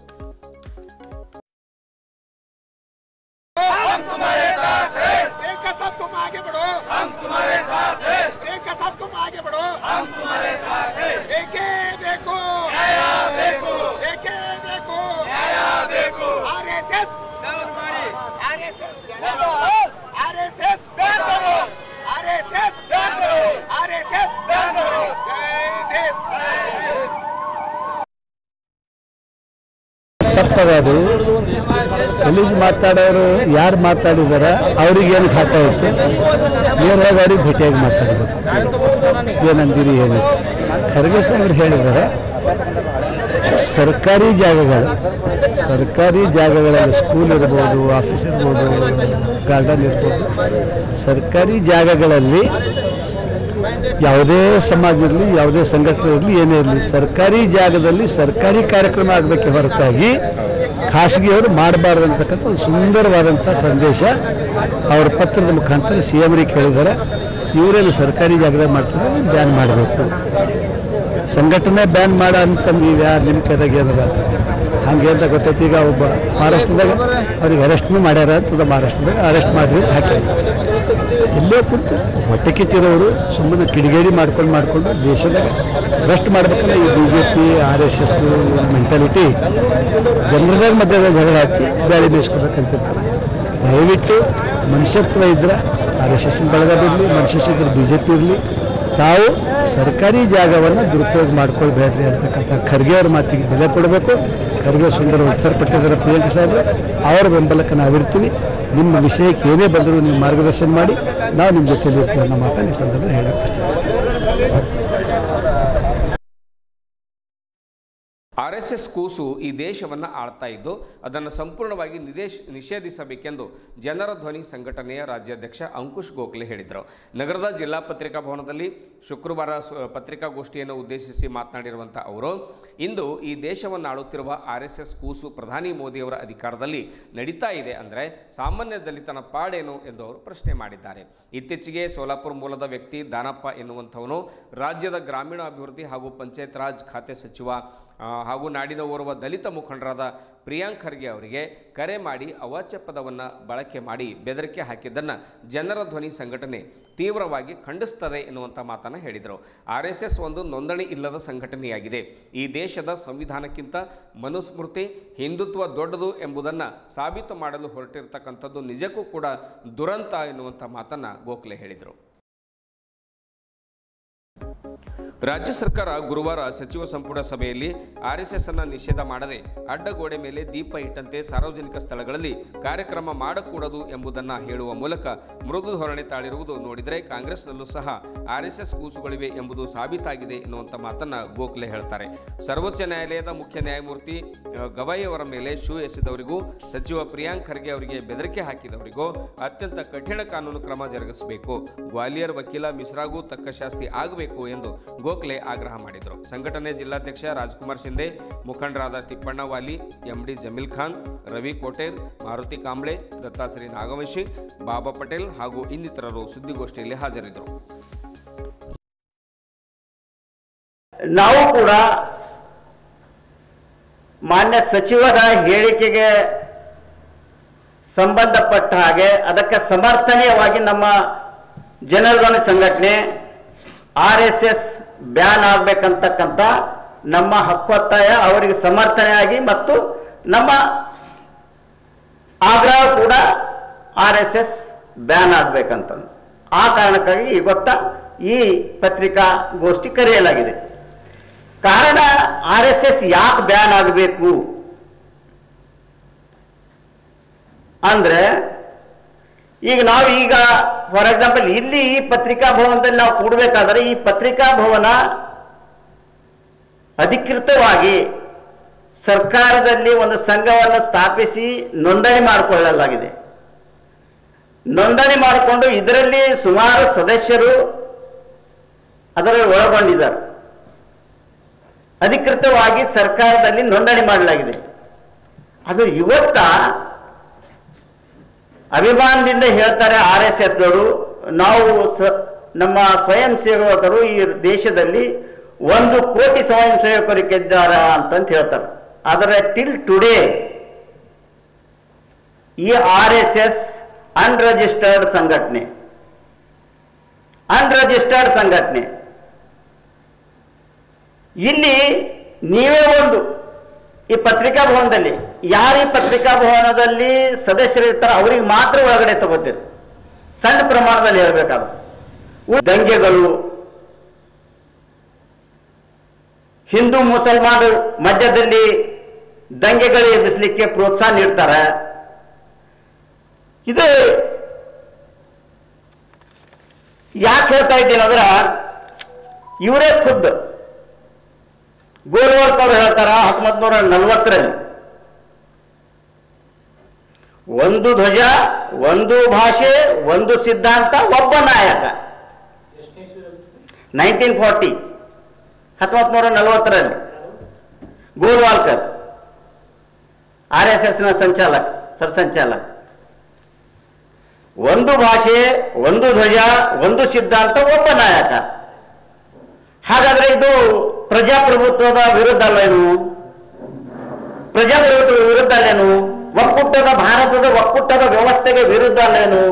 ತಪ್ಪದು ಗಲೀಜು ಮಾತಾಡೋರು ಯಾರು ಮಾತಾಡಿದಾರ ಅವ್ರಿಗೇನು ಖಾತಾ ಇತ್ತು, ನೇರವಾಗಿ ಅವ್ರಿಗೆ ಭೇಟಿಯಾಗಿ ಮಾತಾಡಬೇಕು. ಏನಂದಿರಿ ಏನು ಖರ್ಗೆ ಸಾಹೇಬ್ರು ಹೇಳಿದ್ದಾರೆ, ಸರ್ಕಾರಿ ಜಾಗಗಳಲ್ಲಿ ಸ್ಕೂಲ್ ಇರ್ಬೋದು, ಆಫೀಸ್ ಇರ್ಬೋದು, ಗಾರ್ಡನ್ ಇರ್ಬೋದು, ಸರ್ಕಾರಿ ಜಾಗಗಳಲ್ಲಿ ಯಾವುದೇ ಸಮಾಜ ಇರಲಿ, ಯಾವುದೇ ಸಂಘಟನೆ ಇರಲಿ, ಏನೇ ಇರಲಿ, ಸರ್ಕಾರಿ ಜಾಗದಲ್ಲಿ ಸರ್ಕಾರಿ ಕಾರ್ಯಕ್ರಮ ಆಗಬೇಕೆ ಹೊರತಾಗಿ ಖಾಸಗಿಯವರು ಮಾಡಬಾರ್ದು ಅಂತಕ್ಕಂಥ ಒಂದು ಸುಂದರವಾದಂಥ ಸಂದೇಶ ಅವರ ಪತ್ರದ ಮುಖಾಂತರ CMರಿಗೆ ಹೇಳಿದ್ದಾರೆ. ಇವರೇನು ಸರ್ಕಾರಿ ಜಾಗದಾಗ ಮಾಡ್ತಾರೆ, ಬ್ಯಾನ್ ಮಾಡಬೇಕು. ಸಂಘಟನೆ ಬ್ಯಾನ್ ಮಾಡ ಅಂತಂದು ಯಾರು ನಿಮ್ಮ ಕೈದಾಗ ಏನದ ಹಾಗೆ ಅಂತ ಗೊತ್ತೈತಿ. ಈಗ ಒಬ್ಬ ಮಹಾರಾಷ್ಟ್ರದಾಗ ಅವ್ರಿಗೆ ಅರೆಸ್ಟ್ನೂ ಮಾಡ್ಯಾರ ಅಂತದ, ಮಹಾರಾಷ್ಟ್ರದಾಗ ಅರೆಸ್ಟ್ ಮಾಡಿರಿ ಅಂತ ಹಾಕಿದ್ರು. ಎಲ್ಲೋ ಕೂತು ಹೊಟ್ಟೆ ಕಿಚ್ಚಿರೋರು ಸುಮ್ಮನೆ ಕಿಡಿಗೇಡಿ ಮಾಡ್ಕೊಂಡು ದೇಶದಾಗ ಅರೆಸ್ಟ್ ಮಾಡ್ಬೇಕಲ್ಲ. ಈ BJP RSS ಮೆಂಟಾಲಿಟಿ ಜನರದಾಗ ಮಧ್ಯದಾಗ ಜಗಳ ಹಚ್ಚಿ ಬ್ಯಾಳಿ ಬೇಯಿಸ್ಕೋಬೇಕಂತಿರ್ತಾರೆ. ದಯವಿಟ್ಟು ಮನುಷ್ಯತ್ವ ಇದ್ರೆ RSS ಬಳಗದಿರಲಿ, ಮನುಷ್ಯ ಇದ್ರೆ BJP ಇರಲಿ, ತಾವು ಸರ್ಕಾರಿ ಜಾಗವನ್ನು ದುರುಪಯೋಗ ಮಾಡ್ಕೊಳ್ಬೇಡ್ರಿ ಅಂತಕ್ಕಂಥ ಖರ್ಗೆ ಅವ್ರ ಮಾತಿಗೆ ಬೆಲೆ ಕೊಡಬೇಕು. ಖರ್ಗೆ ಸುಂದರ ಉತ್ತರ ಕೊಟ್ಟಿದ್ದಾರೆ ಪ್ರಿಯಾಂಕ ಸಾಹೇಬರು, ಅವರ ಬೆಂಬಲಕ್ಕೆ ನಾವಿರ್ತೀವಿ. ನಿಮ್ಮ ವಿಷಯಕ್ಕೆ ಏನೇ ಬಂದರೂ ನೀವು ಮಾರ್ಗದರ್ಶನ ಮಾಡಿ, ನಾವು ನಿಮ್ಮ ಜೊತೆಯಲ್ಲಿ ಇರ್ತೀವಿ ಅನ್ನೋ ಮಾತನ್ನು ಈ ಸಂದರ್ಭ ಹೇಳಕ್ಕೆ ಇಷ್ಟಪಡ್ತೀವಿ. RSS ಕೂಸು ಈ ದೇಶವನ್ನು ಆಳ್ತಾ ಇದ್ದು ಅದನ್ನು ಸಂಪೂರ್ಣವಾಗಿ ನಿಷೇಧಿಸಬೇಕೆಂದು ಜನರ ಧ್ವನಿ ಸಂಘಟನೆಯ ರಾಜ್ಯಾಧ್ಯಕ್ಷ ಅಂಕುಶ್ ಗೋಖಲೆ ಹೇಳಿದರು. ನಗರದ ಜಿಲ್ಲಾ ಪತ್ರಿಕಾ ಭವನದಲ್ಲಿ ಶುಕ್ರವಾರ ಪತ್ರಿಕಾಗೋಷ್ಠಿಯನ್ನು ಉದ್ದೇಶಿಸಿ ಮಾತನಾಡಿರುವಂಥ ಅವರು, ಇಂದು ಈ ದೇಶವನ್ನು ಆಳುತ್ತಿರುವ RSS ಕೂಸು ಪ್ರಧಾನಿ ಮೋದಿಯವರ ಅಧಿಕಾರದಲ್ಲಿ ನಡೀತಾ ಇದೆ ಅಂದರೆ ಸಾಮಾನ್ಯ ದಲಿತನ ಪಾಡೇನು ಎಂದು ಅವರು ಪ್ರಶ್ನೆ ಮಾಡಿದ್ದಾರೆ. ಇತ್ತೀಚೆಗೆ ಸೋಲಾಪುರ ಮೂಲದ ವ್ಯಕ್ತಿ ದಾನಪ್ಪ ಎನ್ನುವಂಥವನು ರಾಜ್ಯದ ಗ್ರಾಮೀಣಾಭಿವೃದ್ಧಿ ಹಾಗೂ ಪಂಚಾಯತ್ ರಾಜ್ ಖಾತೆ ಸಚಿವ ಹಾಗೂ ನಾಡಿನ ಓರ್ವ ದಲಿತ ಮುಖಂಡರಾದ ಪ್ರಿಯಾಂಕ್ ಖರ್ಗೆ ಅವರಿಗೆ ಕರೆ ಮಾಡಿ ಅವಾಚ್ಯ ಪದವನ್ನು ಬಳಕೆ ಮಾಡಿ ಬೆದರಿಕೆ ಹಾಕಿದ್ದನ್ನು ಜನರ ಧ್ವನಿ ಸಂಘಟನೆ ತೀವ್ರವಾಗಿ ಖಂಡಿಸುತ್ತದೆ ಎನ್ನುವಂಥ ಮಾತನ್ನು ಹೇಳಿದರು. RSS ಒಂದು ನೋಂದಣಿ ಇಲ್ಲದ ಸಂಘಟನೆಯಾಗಿದೆ. ಈ ದೇಶದ ಸಂವಿಧಾನಕ್ಕಿಂತ ಮನುಸ್ಮೃತಿ, ಹಿಂದುತ್ವ ದೊಡ್ಡದು ಎಂಬುದನ್ನು ಸಾಬೀತು ಮಾಡಲು ಹೊರಟಿರತಕ್ಕಂಥದ್ದು ನಿಜಕ್ಕೂ ಕೂಡ ದುರಂತ ಎನ್ನುವಂಥ ಮಾತನ್ನು ಗೋಖಲೆ ಹೇಳಿದರು. ರಾಜ್ಯ ಸರ್ಕಾರ ಗುರುವಾರ ಸಚಿವ ಸಂಪುಟ ಸಭೆಯಲ್ಲಿ RSS ಅನ್ನು ನಿಷೇಧ ಮಾಡದೆ ಅಡ್ಡಗೋಡೆ ಮೇಲೆ ದೀಪ ಇಟ್ಟಂತೆ ಸಾರ್ವಜನಿಕ ಸ್ಥಳಗಳಲ್ಲಿ ಕಾರ್ಯಕ್ರಮ ಮಾಡಕೂಡದು ಎಂಬುದನ್ನು ಹೇಳುವ ಮೂಲಕ ಮೃದು ಧೋರಣೆ ತಾಳಿರುವುದು ನೋಡಿದರೆ ಕಾಂಗ್ರೆಸ್ನಲ್ಲೂ ಸಹ RSS ಕೂಸುಗಳಿವೆ ಎಂಬುದು ಸಾಬೀತಾಗಿದೆ ಎನ್ನುವಂಥ ಮಾತನ್ನು ಗೋಖಲೆ ಹೇಳ್ತಾರೆ. ಸರ್ವೋಚ್ಚ ನ್ಯಾಯಾಲಯದ ಮುಖ್ಯ ನ್ಯಾಯಮೂರ್ತಿ ಗವಾಯಿ ಅವರ ಮೇಲೆ ಶೂ ಎಸೆದವರಿಗೂ ಸಚಿವ ಪ್ರಿಯಾಂಕ್ ಖರ್ಗೆ ಅವರಿಗೆ ಬೆದರಿಕೆ ಹಾಕಿದವರಿಗೂ ಅತ್ಯಂತ ಕಠಿಣ ಕಾನೂನು ಕ್ರಮ ಜರುಗಿಸಬೇಕು. ಗ್ವಾಲಿಯರ್ ವಕೀಲ ಮಿಶ್ರಾಗೂ ತಕ್ಕ ಶಾಸ್ತಿ ಆಗಬೇಕು ಎಂದು ಗೋಖಲೆ ಆಗ್ರಹ ಮಾಡಿದರು. ಸಂಘಟನೆ ಜಿಲ್ಲಾಧ್ಯಕ್ಷ ರಾಜ್ಕುಮಾರ್ ಶಿಂದೆ, ಮುಖಂಡರಾದ ತಿಪ್ಪಣ್ಣ ವಾಲಿ, MD ಜಮೀಲ್ ಖಾನ್, ರವಿ ಕೋಟೇರ್, ಮಾರುತಿ ಕಾಂಬ್ಳೆ, ದತ್ತಾಶ್ರೀ ನಾಗವಂಶಿ, ಬಾಬಾ ಪಟೇಲ್ ಹಾಗೂ ಇನ್ನಿತರರು ಸುದ್ದಿಗೋಷ್ಠಿಯಲ್ಲಿ ಹಾಜರಿದ್ದರು. ನಾವು ಕೂಡ ಮಾನ್ಯ ಸಚಿವರ ಹೇಳಿಕೆಗೆ ಸಂಬಂಧಪಟ್ಟ ಹಾಗೆ ಅದಕ್ಕೆ ಸಮರ್ಥನೀಯವಾಗಿ ನಮ್ಮ ಜನರ ಸಂಘಟನೆ RSS ಬ್ಯಾನ್ ಆಗಬೇಕಂತಕ್ಕಂಥ ನಮ್ಮ ಹಕ್ಕೊತ್ತಾಯ ಅವರಿಗೆ ಸಮರ್ಥನೆಯಾಗಿ ಮತ್ತು ನಮ್ಮ ಆಗ್ರಹ ಕೂಡ RSS ಬ್ಯಾನ್ ಆಗಬೇಕಂತ. ಆ ಕಾರಣಕ್ಕಾಗಿ ಇವತ್ತ ಈ ಪತ್ರಿಕಾಗೋಷ್ಠಿ ಕರೆಯಲಾಗಿದೆ. ಕಾರಣ RSS ಯಾಕೆ ಬ್ಯಾನ್ ಆಗಬೇಕು ಅಂದ್ರೆ ಈಗ ನಾವು ಫಾರ್ ಎಕ್ಸಾಂಪಲ್ ಇಲ್ಲಿ ಈ ಪತ್ರಿಕಾ ಭವನದಲ್ಲಿ ನಾವು ಕೂಡಬೇಕಾದ್ರೆ ಈ ಪತ್ರಿಕಾ ಭವನ ಅಧಿಕೃತವಾಗಿ ಸರ್ಕಾರದಲ್ಲಿ ಒಂದು ಸಂಘವನ್ನು ಸ್ಥಾಪಿಸಿ ನೋಂದಣಿ ಮಾಡಿಕೊಳ್ಳಲಾಗಿದೆ. ನೋಂದಣಿ ಮಾಡಿಕೊಂಡು ಇದರಲ್ಲಿ ಸುಮಾರು ಸದಸ್ಯರು ಅದರಲ್ಲಿ ಒಳಗೊಂಡಿದ್ದಾರೆ. ಅಧಿಕೃತವಾಗಿ ಸರ್ಕಾರದಲ್ಲಿ ನೋಂದಣಿ ಮಾಡಲಾಗಿದೆ. ಅದು ಇವತ್ತ ಅಭಿಮಾನದಿಂದ ಹೇಳ್ತಾರೆ RSSದವರು, ನಾವು ನಮ್ಮ ಸ್ವಯಂ ಸೇವಕರು ಈ ದೇಶದಲ್ಲಿ 1 ಕೋಟಿ ಸ್ವಯಂ ಸೇವಕರಿದ್ದಾರೆ ಅಂತಂತ ಹೇಳ್ತಾರೆ. ಆದರೆ ಟಿಲ್ ಟುಡೇ ಈ RSS ಅನ್ರಿಜಿಸ್ಟರ್ಡ್ ಸಂಘಟನೆ. ಇಲ್ಲಿ ನೀವೇ ಈ ಪತ್ರಿಕಾ ಭವನದಲ್ಲಿ ಯಾರು ಈ ಪತ್ರಿಕಾ ಭವನದಲ್ಲಿ ಸದಸ್ಯರಿರ್ತಾರೆ ಅವರಿಗೆ ಮಾತ್ರ ಒಳಗಡೆ ತಗೋತೀರಿ. ಸಣ್ಣ ಪ್ರಮಾಣದಲ್ಲಿ ಹೇಳಬೇಕಾದ್ರೆ ದಂಗೆಗಳು, ಹಿಂದೂ ಮುಸಲ್ಮಾನರ ಮಧ್ಯದಲ್ಲಿ ದಂಗೆಗಳು ಎಬ್ಬಿಸಲಿಕ್ಕೆ ಪ್ರೋತ್ಸಾಹ ನೀಡ್ತಾರೆ. ಇದು ಯಾಕೆ ಹೇಳ್ತಾ ಇದ್ದೀನಿ ಅಂದ್ರೆ ಇವರೇ ಖುದ್ದು ಗೋಲ್ವರ್ಕ್ ಅವರು ಹೇಳ್ತಾರ 1940ರಲ್ಲಿ ಒಂದು ಧ್ವಜ, ಒಂದು ಭಾಷೆ, ಒಂದು ಸಿದ್ಧಾಂತ, ಒಬ್ಬ ನಾಯಕ. 1940 1940ರಲ್ಲಿ ಗೋಲ್ವಾಲ್ಕರ್ RSSನ ಸಂಚಾಲಕ. ಒಂದು ಭಾಷೆ, ಒಂದು ಧ್ವಜ, ಒಂದು ಸಿದ್ಧಾಂತ, ಒಬ್ಬ ನಾಯಕ. ಹಾಗಾದ್ರೆ ಇದು ಪ್ರಜಾಪ್ರಭುತ್ವದ ವಿರುದ್ಧ ಅಲ್ಲೇನು? ಪ್ರಜಾಪ್ರಭುತ್ವದ ವಿರುದ್ಧ ಅಲ್ಲೇನು? ಭಾರತದ ಒಕ್ಕೂಟದ ವ್ಯವಸ್ಥೆಗೆ ವಿರುದ್ಧ ಅಲ್ಲೇನು?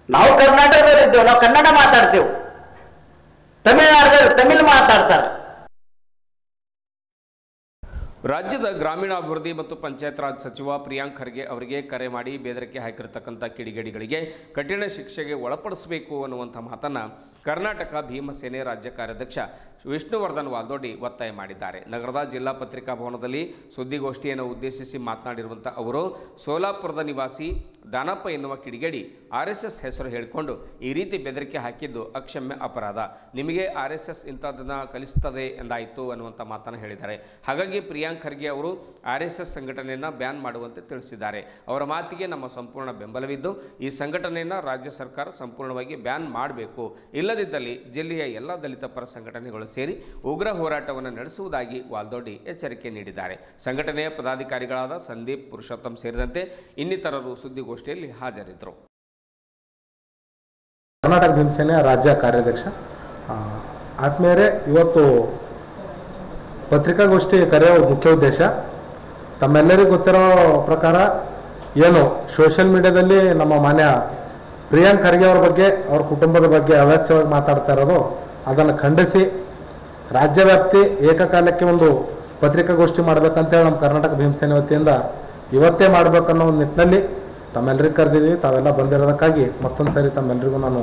ನಾವು ಕರ್ನಾಟಕದಲ್ಲಿದ್ದೇವೆ, ನಾವು ಕನ್ನಡ ಮಾತಾಡ್ತೇವೆ. ತಮಿಳುನಾಡದಲ್ಲಿ ತಮಿಳು ಮಾತಾಡ್ತಾರೆ. ರಾಜ್ಯದ ಗ್ರಾಮೀಣಾಭಿವೃದ್ಧಿ ಮತ್ತು ಪಂಚಾಯತ್ ರಾಜ್ ಸಚಿವ ಪ್ರಿಯಾಂಕ್ ಖರ್ಗೆ ಅವರಿಗೆ ಕರೆ ಮಾಡಿ ಬೆದರಿಕೆ ಹಾಕಿರತಕ್ಕಂಥ ಕಿಡಿಗೇಡಿಗಳಿಗೆ ಕಠಿಣ ಶಿಕ್ಷೆಗೆ ಒಳಪಡಿಸಬೇಕು ಅನ್ನುವಂಥ ಮಾತನ್ನು ಕರ್ನಾಟಕ ಭೀಮಸೇನೆ ರಾಜ್ಯ ಕಾರ್ಯಾಧ್ಯಕ್ಷ ವಿಷ್ಣುವರ್ಧನ್ ವಾಲ್ದೊಡ್ಡಿ ಒತ್ತಾಯ ಮಾಡಿದ್ದಾರೆ. ನಗರದ ಜಿಲ್ಲಾ ಪತ್ರಿಕಾ ಭವನದಲ್ಲಿ ಸುದ್ದಿಗೋಷ್ಠಿಯನ್ನು ಉದ್ದೇಶಿಸಿ ಮಾತನಾಡಿರುವಂಥ ಅವರು, ಸೋಲಾಪುರದ ನಿವಾಸಿ ದಾನಪ್ಪ ಎನ್ನುವ ಕಿಡಿಗೇಡಿ RSS ಹೆಸರು ಹೇಳಿಕೊಂಡು ಈ ರೀತಿ ಬೆದರಿಕೆ ಹಾಕಿದ್ದು ಅಕ್ಷಮ್ಯ ಅಪರಾಧ. ನಿಮಗೆ RSS ಇಂಥದ್ದನ್ನು ಕಲಿಸುತ್ತದೆ ಎಂದಾಯಿತು ಅನ್ನುವಂಥ ಮಾತನ್ನು ಹೇಳಿದ್ದಾರೆ. ಹಾಗಾಗಿ ಪ್ರಿಯಾಂಕ್ ಖರ್ಗೆ ಅವರು RSS ಸಂಘಟನೆಯನ್ನು ಬ್ಯಾನ್ ಮಾಡುವಂತೆ ತಿಳಿಸಿದ್ದಾರೆ. ಅವರ ಮಾತಿಗೆ ನಮ್ಮ ಸಂಪೂರ್ಣ ಬೆಂಬಲವಿದ್ದು ಈ ಸಂಘಟನೆಯನ್ನು ರಾಜ್ಯ ಸರ್ಕಾರ ಸಂಪೂರ್ಣವಾಗಿ ಬ್ಯಾನ್ ಮಾಡಬೇಕು. ಇಲ್ಲದಿದ್ದಲ್ಲಿ ಜಿಲ್ಲೆಯ ಎಲ್ಲ ದಲಿತ ಪರ ಸಂಘಟನೆಗಳು ಸೇರಿ ಉಗ್ರ ಹೋರಾಟವನ್ನು ನಡೆಸುವುದಾಗಿ ವಾಲ್ದೊಡ್ಡಿ ಎಚ್ಚರಿಕೆ ನೀಡಿದ್ದಾರೆ. ಸಂಘಟನೆಯ ಪದಾಧಿಕಾರಿಗಳಾದ ಸಂದೀಪ್ ಪುರುಷೋತ್ತಮ್ ಸೇರಿದಂತೆ ಇನ್ನಿತರರು ಸುದ್ದಿಗೋಷ್ಠಿಯಲ್ಲಿ ಹಾಜರಿದ್ದರು. ಕರ್ನಾಟಕ ಭೀಮಸೇನೆ ರಾಜ್ಯ ಕಾರ್ಯಾಧ್ಯಕ್ಷ ಆತ್ಮೀಯರೇ, ಇವತ್ತು ಪತ್ರಿಕಾಗೋಷ್ಠಿ ಕರೆಯೋ ಮುಖ್ಯ ಉದ್ದೇಶ ತಮ್ಮೆಲ್ಲರಿಗೂ ಗೊತ್ತಿರೋ ಪ್ರಕಾರ ಏನು ಸೋಷಿಯಲ್ ಮೀಡಿಯಾದಲ್ಲಿ ನಮ್ಮ ಮಾನ್ಯ ಪ್ರಿಯಾಂಕ್ ಖರ್ಗೆ ಅವರ ಬಗ್ಗೆ, ಅವ್ರ ಕುಟುಂಬದ ಬಗ್ಗೆ ಅವಾಚ್ಯವಾಗಿ ಮಾತಾಡ್ತಾ ಇರೋದು, ಅದನ್ನು ಖಂಡಿಸಿ ರಾಜ್ಯವ್ಯಾಪ್ತಿ ಏಕಕಾಲಕ್ಕೆ ಒಂದು ಪತ್ರಿಕಾಗೋಷ್ಠಿ ಮಾಡಬೇಕಂತೇಳಿ ನಮ್ಮ ಕರ್ನಾಟಕ ಭೀಮಸೇನೆ ವತಿಯಿಂದ ಇವತ್ತೇ ಮಾಡಬೇಕನ್ನೋ ಒಂದು ನಿಟ್ಟಿನಲ್ಲಿ ತಮ್ಮೆಲ್ಲರಿಗೂ ಕರೆದಿದ್ದೀವಿ. ತಾವೆಲ್ಲ ಬಂದಿರೋದಕ್ಕಾಗಿ ಮತ್ತೊಂದು ಸಾರಿ ತಮ್ಮೆಲ್ಲರಿಗೂ ನಾನು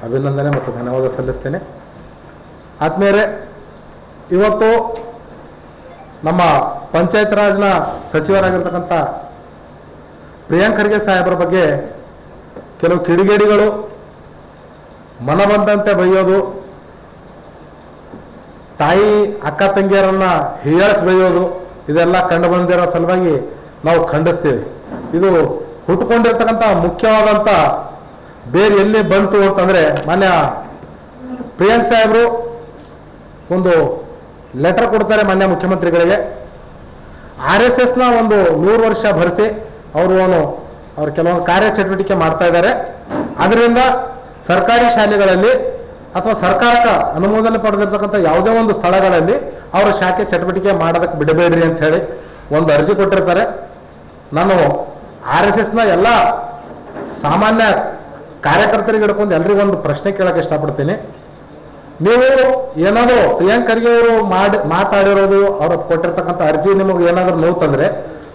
ಅಭಿನಂದನೆ ಮತ್ತು ಧನ್ಯವಾದ ಸಲ್ಲಿಸ್ತೇನೆ. ಆದ್ಮೇಲೆ ಇವತ್ತು ನಮ್ಮ ಪಂಚಾಯತ್ ರಾಜ್ನ ಸಚಿವರಾಗಿರ್ತಕ್ಕಂಥ ಪ್ರಿಯಾಂಕ್ ಖರ್ಗೆ ಸಾಹೇಬರ ಬಗ್ಗೆ ಕೆಲವು ಕಿಡಿಗೇಡಿಗಳು ಮನಬಂದಂತೆ ಬೈಯೋದು, ತಾಯಿ ಅಕ್ಕ ತಂಗಿಯರನ್ನು ಹೀಯಾಳಿಸಿ ಬೈಯೋದು, ಇದೆಲ್ಲ ಕಂಡು ಬಂದಿರೋ ಸಲುವಾಗಿ ನಾವು ಖಂಡಿಸ್ತೀವಿ. ಇದು ಹುಟ್ಟುಕೊಂಡಿರ್ತಕ್ಕಂಥ ಮುಖ್ಯವಾದಂಥ ಬೇರೆ ಎಲ್ಲಿ ಬಂತು ಅಂತಂದರೆ, ಮಾನ್ಯ ಪ್ರಿಯಾಂಕ್ ಸಾಹೇಬರು ಒಂದು ಲೆಟರ್ ಕೊಡ್ತಾರೆ ಮಾನ್ಯ ಮುಖ್ಯಮಂತ್ರಿಗಳಿಗೆ. RSSನ ಒಂದು 100 ವರ್ಷ ಭರಿಸಿ ಅವ್ರು ಕೆಲವೊಂದು ಕಾರ್ಯಚಟುವಟಿಕೆ ಮಾಡ್ತಾ ಇದ್ದಾರೆ. ಅದರಿಂದ ಸರ್ಕಾರಿ ಶಾಲೆಗಳಲ್ಲಿ ಅಥವಾ ಸರ್ಕಾರಕ್ಕೆ ಅನುಮೋದನೆ ಪಡೆದಿರ್ತಕ್ಕಂಥ ಯಾವುದೇ ಒಂದು ಸ್ಥಳಗಳಲ್ಲಿ ಅವರ ಶಾಖೆ ಚಟುವಟಿಕೆ ಮಾಡೋದಕ್ಕೆ ಬಿಡಬೇಡ್ರಿ ಅಂತ ಹೇಳಿ ಒಂದು ಅರ್ಜಿ ಕೊಟ್ಟಿರ್ತಾರೆ. ನಾನು RSSನ ಎಲ್ಲ ಸಾಮಾನ್ಯ ಕಾರ್ಯಕರ್ತರಿಗೆ ಹಿಡ್ಕೊಂಡು ಎಲ್ರಿಗೂ ಒಂದು ಪ್ರಶ್ನೆ ಕೇಳೋಕ್ಕೆ ಇಷ್ಟಪಡ್ತೀನಿ. ನೀವು ಏನಾದರೂ ಪ್ರಿಯಾಂಕ್ ಖರ್ಗೆ ಅವರು ಮಾತಾಡಿರೋದು, ಅವ್ರು ಕೊಟ್ಟಿರ್ತಕ್ಕಂಥ ಅರ್ಜಿ ನಿಮಗೆ ಏನಾದರೂ ನೋವು ತಂದರೆ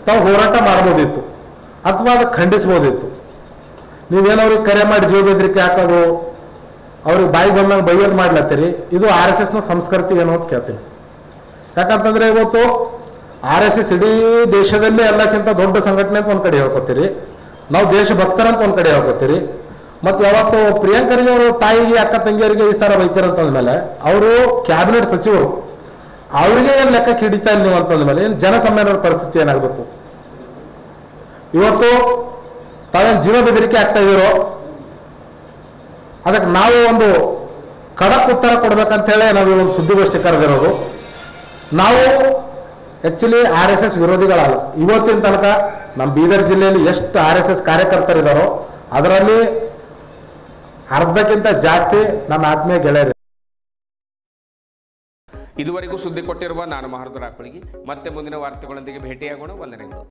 ತಾವು ಹೋರಾಟ ಮಾಡ್ಬೋದಿತ್ತು ಅಥವಾ ಅದಕ್ಕೆ ಖಂಡಿಸ್ಬೋದಿತ್ತು. ನೀವೇನವ್ರಿಗೆ ಕರೆ ಮಾಡಿ ಜೀವ ಬೆದರಿಕೆ ಹಾಕೋದು, ಅವ್ರಿಗೆ ಬಾಯಿ ಬಂದಂಗೆ ಬೈಯೋದು ಮಾಡ್ಲತ್ತೀರಿ. ಇದು RSSನ ಸಂಸ್ಕೃತಿ ಏನೋ ಅಂತ ಕೇಳ್ತೀನಿ. ಯಾಕಂತಂದ್ರೆ ಇವತ್ತು RSS ಇಡೀ ದೇಶದಲ್ಲೇ ಎಲ್ಲಕ್ಕಿಂತ ದೊಡ್ಡ ಸಂಘಟನೆ ಅಂತ ಒಂದು ಕಡೆ ಹೇಳ್ಕೊತೀರಿ, ನಾವು ದೇಶಭಕ್ತರಂತ ಒಂದು ಕಡೆ ಹೇಳ್ಕೊತೀರಿ. ಮತ್ತು ಯಾವತ್ತು ಪ್ರಿಯಾಂಕರಿಗೆ ಅವರು ತಾಯಿಗೆ ಅಕ್ಕ ತಂಗಿಯರಿಗೆ ಈ ಥರ ಬೈತಾರಂತಂದ್ಮೇಲೆ ಅವರು ಕ್ಯಾಬಿನೆಟ್ ಸಚಿವರು, ಅವರಿಗೆ ಏನು ಲೆಕ್ಕಕ್ಕೆ ಹಿಡಿತಾ ಇಲ್ಲ ನೀವು ಅಂತಂದ್ಮೇಲೆ ಏನು ಜನಸಾಮಾನ್ಯರ ಪರಿಸ್ಥಿತಿ ಏನಾಗಬೇಕು? ಇವತ್ತು ತಾವೇನು ಜೀವ ಬೆದರಿಕೆ ಆಗ್ತಾ ಇದ್ದೀರೋ ಅದಕ್ಕೆ ನಾವು ಒಂದು ಖಡಕ್ ಉತ್ತರ ಕೊಡ್ಬೇಕಂತೇಳಿ ನಾವು ಒಂದು ಸುದ್ದಿಗೋಷ್ಠಿ ಕರೆದಿರೋದು. ನಾವು ಆ್ಯಕ್ಚುಲಿ RSS ವಿರೋಧಿಗಳಲ್ಲ. ಇವತ್ತಿನ ತನಕ ನಮ್ಮ ಬೀದರ್ ಜಿಲ್ಲೆಯಲ್ಲಿ ಎಷ್ಟು RSS ಕಾರ್ಯಕರ್ತರಿದ್ದಾರೋ ಅದರಲ್ಲಿ ಅರ್ಧಕ್ಕಿಂತ ಜಾಸ್ತಿ ನಮ್ಮ ಆತ್ಮೀಯ ಗೆಳೆಯರು. ಇದುವರೆಗೂ ಸುದ್ದಿ ಕೊಟ್ಟಿರುವ ನಾನು ಮಹರ್ದರ ಆಕಳಿಗೆ ಮತ್ತೆ ಮುಂದಿನ ವಾರ್ತೆಗಳೊಂದಿಗೆ ಭೇಟಿಯಾಗೋಣ. ವಂದನೆಗಳು.